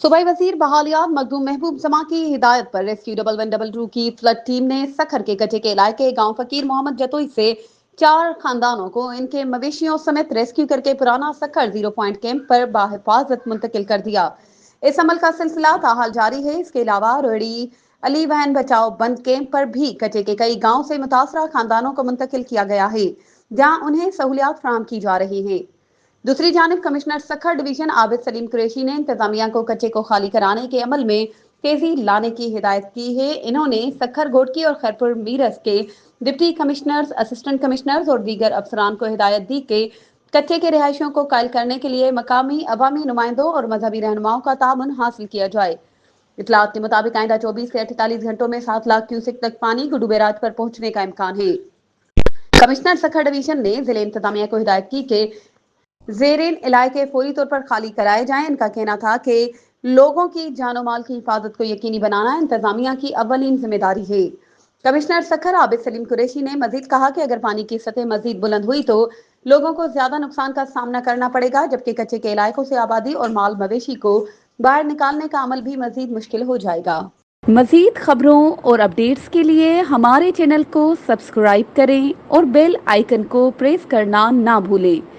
सूबाई वजीर बहालियात मखदूम महबूब जमा की हिदायत पर रेस्क्यू 1112 की फ्लड टीम ने सखर के कचे के इलाके गांव फकीर मोहम्मद जतोई से 4 खानदानों को इनके मवेशियों समेत रेस्क्यू करके पुराना सखर 0 पॉइंट कैंप पर बाहिफाजत मुंतकिल कर दिया। इस अमल का सिलसिला ताहाल जारी है। इसके अलावा रोहड़ी अली बहन बचाओ बंद कैंप पर भी कचे के कई गाँव से मुतासरा खानदानों को मुंतकिल किया गया है, जहाँ उन्हें सहूलियात फराहम की जा रही हैं। दूसरी जानिब कमिश्नर सखर डिवीजन आबिद सलीम कुरैशी ने इंतजामिया को कच्चे को खाली कराने के अमल में तेजी लाने की हिदायत की है। इन्होंने सखर घोटकी और खैरपुर मीरस के डिप्टी कमिश्नर्स, असिस्टेंट कमिश्नर्स और दीगर अफसरान को हिदायत दी कि कच्चे के रिहायशियों को कायल करने के लिए मकामी अवामी नुमाइंदों और मजहबी रहनुमाओं का ताउन हासिल किया जाए। इतलात के मुताबिक आइंदा 24 से 48 घंटों में 7 लाख क्यूसेक तक पानी गुडू बैराज पर पहुंचने का इम्कान है। कमिश्नर सखर डिवीजन ने जिले इंतजामिया को हिदायत की कि ज़ेरेन इलाके फौरी तौर पर खाली कराए जाएं। इनका कहना था कि लोगों की जानो माल की हिफाजत को यकीनी बनाना इंतजामिया की अव्वलीन जिम्मेदारी है। कमिश्नर सखर आबिद सलीम कुरैशी ने मजीद कहा कि अगर पानी की सतह मजीद बुलंद हुई तो लोगों को ज्यादा नुकसान का सामना करना पड़ेगा, जबकि कच्चे के इलाकों से आबादी और माल मवेशी को बाहर निकालने का अमल भी मजीद मुश्किल हो जाएगा। मजीद खबरों और अपडेट्स के लिए हमारे चैनल को सब्सक्राइब करें और बेल आइकन को प्रेस करना ना भूलें।